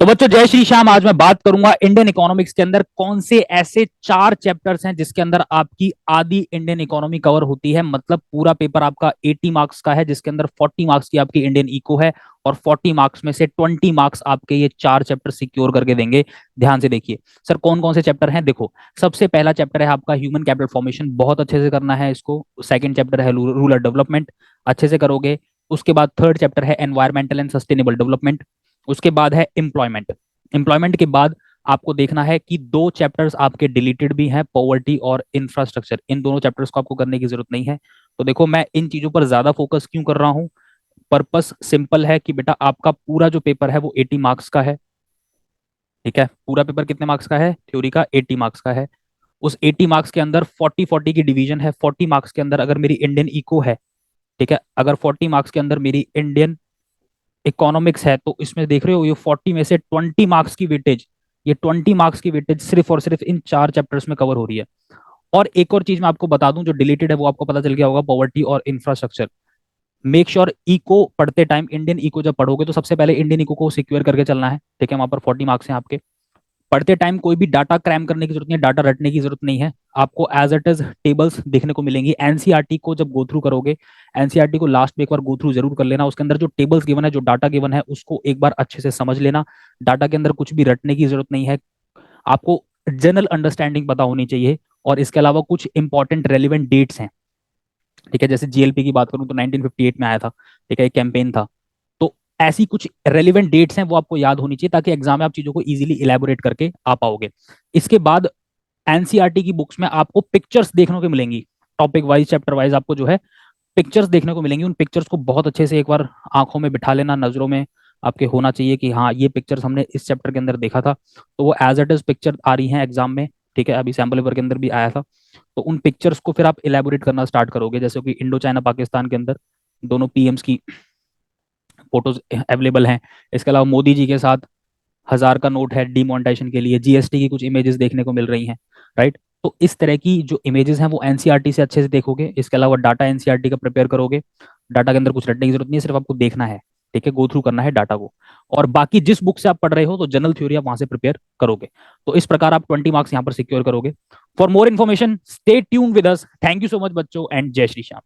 तो बच्चों जय श्री श्याम। आज मैं बात करूंगा इंडियन इकोनॉमिक्स के अंदर कौन से ऐसे चार चैप्टर्स हैं जिसके अंदर आपकी आधी इंडियन इकोनॉमी कवर होती है। मतलब पूरा पेपर आपका 80 मार्क्स का है, जिसके अंदर 40 मार्क्स की आपकी इंडियन इको है और 40 मार्क्स में से 20 मार्क्स आपके ये चार चैप्टर सिक्योर करके देंगे। ध्यान से देखिए सर, कौन कौन से चैप्टर हैं। देखो, सबसे पहला चैप्टर है आपका ह्यूमन कैपिटल फॉर्मेशन, बहुत अच्छे से करना है इसको। सेकंड चैप्टर है रूरल डेवलपमेंट, अच्छे से करोगे। उसके बाद थर्ड चैप्टर है एनवायरमेंटल एंड सस्टेनेबल डेवलपमेंट। उसके बाद है एम्प्लॉयमेंट। एम्प्लॉयमेंट के बाद आपको देखना है कि दो चैप्टर्स आपके डिलीटेड भी हैं, पॉवर्टी और इंफ्रास्ट्रक्चर। इन दोनों चैप्टर्स को आपको करने की जरूरत नहीं है। तो देखो, मैं इन चीजों पर ज्यादा फोकस क्यों कर रहा हूं। पर्पस सिंपल है कि बेटा आपका पूरा जो पेपर है वो 80 मार्क्स का है। ठीक है, पूरा पेपर कितने मार्क्स का है, थ्योरी का 80 मार्क्स का है। उस 80 मार्क्स के अंदर 40-40 की डिवीजन है। 40 मार्क्स के अंदर अगर मेरी इंडियन इको है, ठीक है, अगर 40 मार्क्स के अंदर मेरी इंडियन इकोनॉमिक्स है, तो इसमें देख रहे हो ये 40 में से 20 मार्क्स की वेटेज, ये 20 मार्क्स की वेटेज सिर्फ और सिर्फ इन चार चैप्टर्स में कवर हो रही है। और एक और चीज मैं आपको बता दूं, जो डिलीटेड है वो आपको पता चल गया होगा, पॉवर्टी और इंफ्रास्ट्रक्चर। मेक श्योर इको पढ़ते टाइम, इंडियन इको जब पढ़ोगे तो सबसे पहले इंडियन इको को सिक्योर करके चलना है। ठीक है, वहां पर 40 मार्क्स हैं आपके। पढ़ते टाइम कोई भी डाटा क्रैम करने की जरूरत नहीं है, डाटा रटने की जरूरत नहीं है। आपको एज इट इज टेबल्स देखने को मिलेंगी। एनसीईआरटी को जब गो थ्रू करोगे, एनसीईआरटी को लास्ट में एक बार गो थ्रू जरूर कर लेना। उसके अंदर जो टेबल्स गिवन है, जो डाटा गिवन है, उसको एक बार अच्छे से समझ लेना। डाटा के अंदर कुछ भी रटने की जरूरत नहीं है। आपको जनरल अंडरस्टैंडिंग पता होनी चाहिए। और इसके अलावा कुछ इंपॉर्टेंट रेलिवेंट डेट्स हैं। ठीक है, जैसे जीएलपी की बात करूं तो 1958 में आया था। ठीक है, एक कैंपेन था। तो ऐसी कुछ रेलिवेंट डेट्स हैं, वो आपको याद होनी चाहिए, ताकि एग्जाम में आप चीजों को इजीली इलेबोरेट करके आ पाओगे। इसके बाद एनसीईआरटी की बुक्स में आपको पिक्चर्स देखने को मिलेंगी। टॉपिक वाइज, चैप्टर वाइज आपको जो है पिक्चर्स देखने को मिलेंगी। उन पिक्चर्स को बहुत अच्छे से एक बार आंखों में बिठा लेना, नजरों में आपके होना चाहिए कि हाँ, ये पिक्चर्स हमने इस चैप्टर के अंदर देखा था। तो वो एज इट इज पिक्चर आ रही हैं एग्जाम में। ठीक है, अभी सैम्पल पेपर के अंदर भी आया था। तो उन पिक्चर्स को फिर आप इलेबोरेट करना स्टार्ट करोगे, जैसे कि इंडो चाइना पाकिस्तान के अंदर दोनों पीएम्स की फोटोज अवेलेबल हैं। इसके अलावा मोदी जी के साथ 1000 का नोट है डिमोनेटाइजेशन के लिए, जीएसटी की कुछ इमेजेस देखने को मिल रही हैं। राइट। तो इस तरह की जो इमेजेस हैं वो एनसीईआरटी से अच्छे से देखोगे। इसके अलावा डाटा एनसीईआरटी का प्रिपेयर करोगे। डाटा के अंदर कुछ रटने की जरूरत नहीं है, सिर्फ आपको देखना है। ठीक है, गो थ्रू करना है डाटा को। और बाकी जिस बुक से आप पढ़ रहे हो, तो जनरल थ्योरी आप वहां से प्रिपेयर करोगे। तो इस प्रकार आप 20 मार्क्स यहाँ पर सिक्योर करोगे। For more information stay tune with us. Thank you so much बच्चों, एंड जय श्री श्याम।